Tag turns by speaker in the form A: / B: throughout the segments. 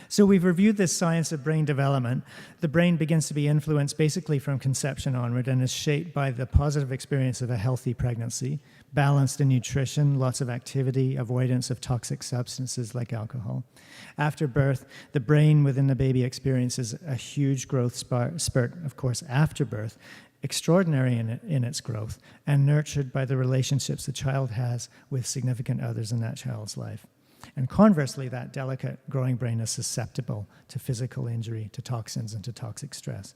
A: So we've reviewed this science of brain development. The brain begins to be influenced basically from conception onward and is shaped by the positive experience of a healthy pregnancy, balanced in nutrition, lots of activity, avoidance of toxic substances like alcohol. After birth, the brain within the baby experiences a huge growth spurt, of course, after birth, extraordinary in its growth, and nurtured by the relationships the child has with significant others in that child's life. And conversely, that delicate growing brain is susceptible to physical injury, to toxins, and to toxic stress.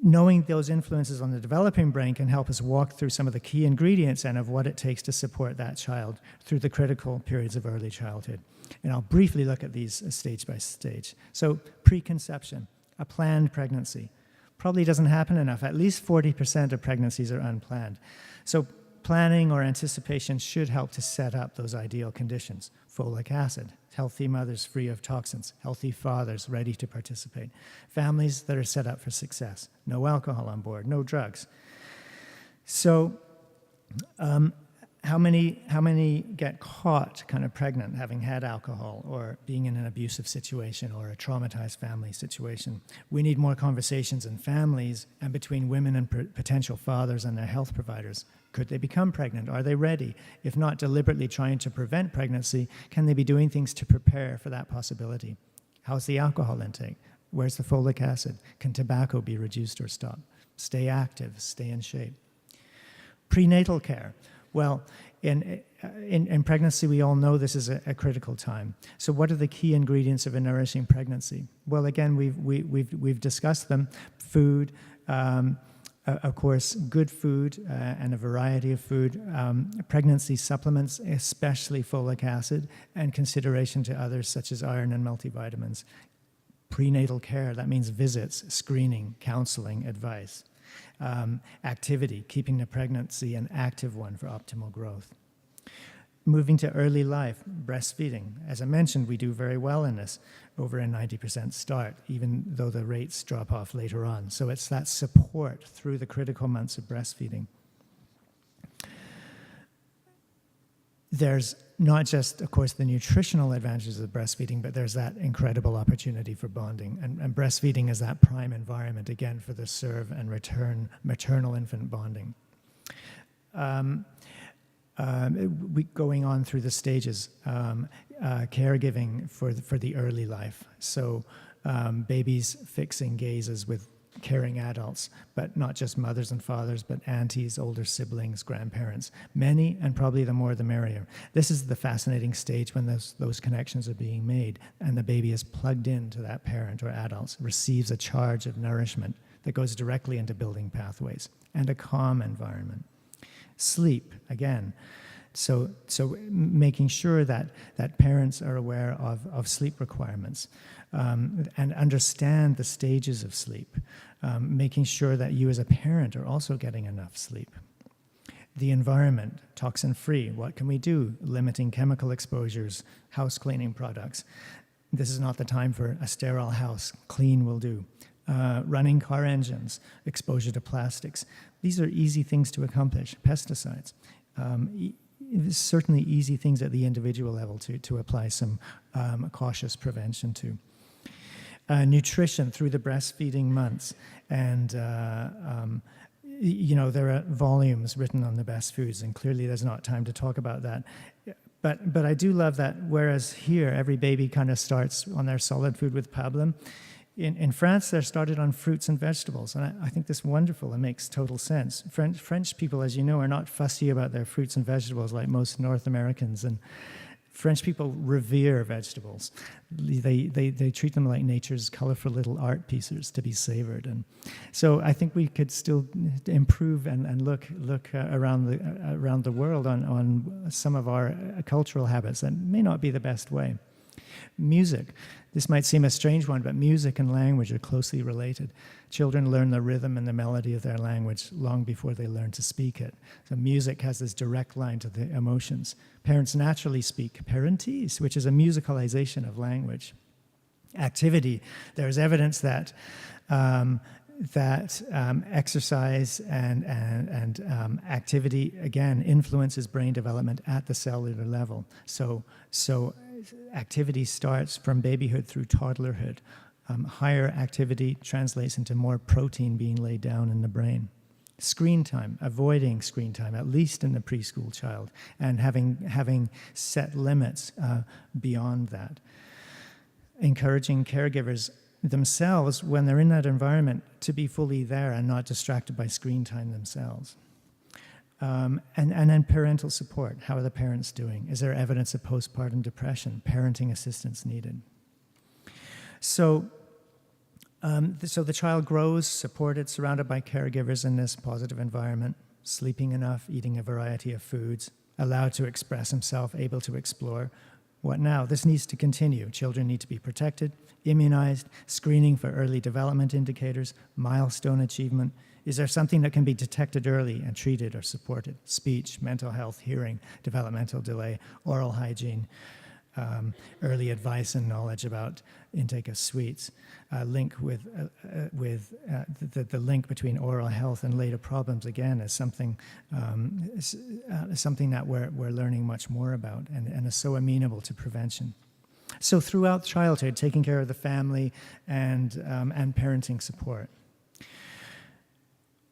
A: Knowing those influences on the developing brain can help us walk through some of the key ingredients and of what it takes to support that child through the critical periods of early childhood. And I'll briefly look at these stage by stage. So preconception, a planned pregnancy. Probably doesn't happen enough. At least 40% of pregnancies are unplanned. So planning or anticipation should help to set up those ideal conditions. Folic acid, healthy mothers free of toxins, healthy fathers ready to participate, families that are set up for success, no alcohol on board, no drugs. So how many get caught kind of pregnant having had alcohol or being in an abusive situation or a traumatized family situation? We need more conversations in families and between women and potential fathers and their health providers. Could they become pregnant? Are they ready? If not deliberately trying to prevent pregnancy, can they be doing things to prepare for that possibility? How's the alcohol intake? Where's the folic acid? Can tobacco be reduced or stopped? Stay active, stay in shape. Prenatal care. Well, in pregnancy, we all know this is a critical time. So what are the key ingredients of a nourishing pregnancy? Well, again, we've discussed them. Food, of course, good food and a variety of food, pregnancy supplements, especially folic acid, and consideration to others such as iron and multivitamins. Prenatal care, that means visits, screening, counseling, advice. Activity, keeping the pregnancy an active one for optimal growth. Moving to early life, breastfeeding. As I mentioned, we do very well in this, over a 90% start, even though the rates drop off later on. So it's that support through the critical months of breastfeeding. There's not just, of course, the nutritional advantages of breastfeeding, but there's that incredible opportunity for bonding. And breastfeeding is that prime environment, again, for the serve and return maternal-infant bonding. Going on through the stages, caregiving for the early life. So babies fixing gazes with caring adults, but not just mothers and fathers, but aunties, older siblings, grandparents. Many, and probably the more the merrier. This is the fascinating stage when those connections are being made, and the baby is plugged into that parent or adults, receives a charge of nourishment that goes directly into building pathways, and a calm environment. Sleep, again. So making sure that parents are aware of sleep requirements and understand the stages of sleep, making sure that you as a parent are also getting enough sleep. The environment, toxin-free, what can we do? Limiting chemical exposures, house cleaning products. This is not the time for a sterile house, clean will do. Running car engines, exposure to plastics. These are easy things to accomplish. Pesticides. Certainly easy things at the individual level to apply some cautious prevention to. Nutrition through the breastfeeding months. And, there are volumes written on the best foods, and clearly there's not time to talk about that. But I do love that, whereas here every baby kind of starts on their solid food with pablum, in France, they're started on fruits and vegetables, and I think this is wonderful. It makes total sense. French people, as you know, are not fussy about their fruits and vegetables like most North Americans, and French people revere vegetables. They treat them like nature's colorful little art pieces to be savored, and so I think we could still improve and look around the world on some of our cultural habits that may not be the best way. Music. This might seem a strange one, but music and language are closely related. Children learn the rhythm and the melody of their language long before they learn to speak it. So music has this direct line to the emotions. Parents naturally speak parentese, which is a musicalization of language. Activity. There's evidence that exercise and activity, again, influences brain development at the cellular level. So activity starts from babyhood through toddlerhood. Higher activity translates into more protein being laid down in the brain. Screen time, avoiding screen time, at least in the preschool child, and having set limits beyond that. Encouraging caregivers themselves, when they're in that environment, to be fully there and not distracted by screen time themselves. And then parental support. How are the parents doing? Is there evidence of postpartum depression? Parenting assistance needed. So the child grows, supported, surrounded by caregivers in this positive environment, sleeping enough, eating a variety of foods, allowed to express himself, able to explore. What now? This needs to continue. Children need to be protected, immunized, screening for early development indicators, milestone achievement. Is there something that can be detected early and treated or supported? Speech, mental health, hearing, developmental delay, oral hygiene, early advice and knowledge about intake of sweets, link with the link between oral health and later problems, again, is something that we're learning much more about and is so amenable to prevention. So throughout childhood, taking care of the family and parenting support.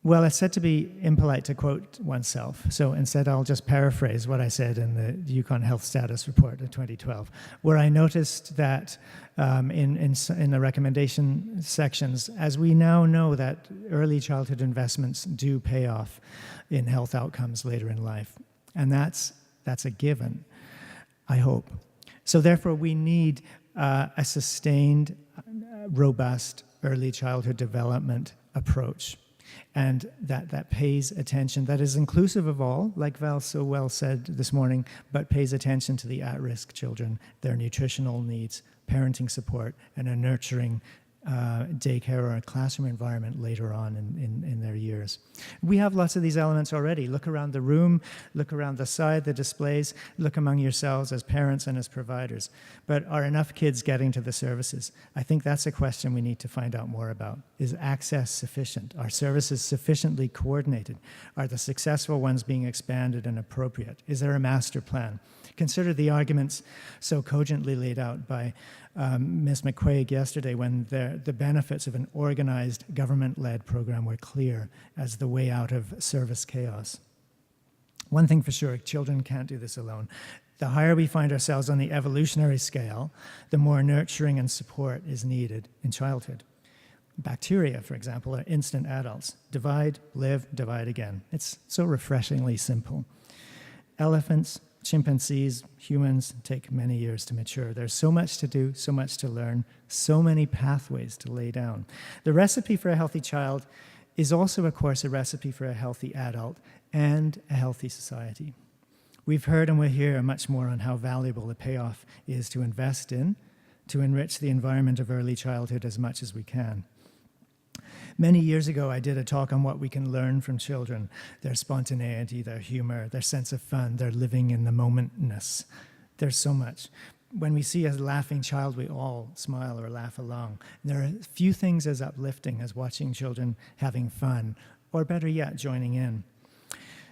A: Well, it's said to be impolite to quote oneself, so instead I'll just paraphrase what I said in the Yukon Health Status Report of 2012, where I noticed that in the recommendation sections, as we now know that early childhood investments do pay off in health outcomes later in life, and that's a given, I hope. So therefore, we need a sustained, robust early childhood development approach. And that pays attention, that is inclusive of all, like Val so well said this morning, but pays attention to the at-risk children, their nutritional needs, parenting support, and a nurturing daycare or a classroom environment later on in their years. We have lots of these elements already. Look around the room, look around the side, the displays, look among yourselves as parents and as providers. But are enough kids getting to the services? I think that's a question we need to find out more about. Is access sufficient? Are services sufficiently coordinated? Are the successful ones being expanded and appropriate? Is there a master plan? Consider the arguments so cogently laid out by Ms. McQuaig yesterday when the benefits of an organized government-led program were clear as the way out of service chaos. One thing for sure, children can't do this alone. The higher we find ourselves on the evolutionary scale, the more nurturing and support is needed in childhood. Bacteria, for example, are instant adults. Divide, live, divide again. It's so refreshingly simple. Elephants, chimpanzees, humans take many years to mature. There's so much to do, so much to learn, so many pathways to lay down. The recipe for a healthy child is also, of course, a recipe for a healthy adult and a healthy society. We've heard and we'll hear much more on how valuable the payoff is to invest in, to enrich the environment of early childhood as much as we can. Many years ago, I did a talk on what we can learn from children, their spontaneity, their humor, their sense of fun, their living in the momentness. There's so much. When we see a laughing child, we all smile or laugh along. There are few things as uplifting as watching children having fun, or better yet, joining in.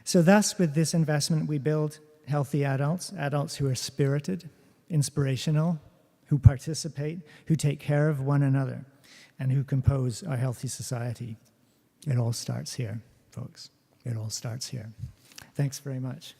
A: So thus, with this investment, we build healthy adults, adults who are spirited, inspirational, who participate, who take care of one another, and who compose our healthy society. It all starts here, folks. It all starts here. Thanks very much.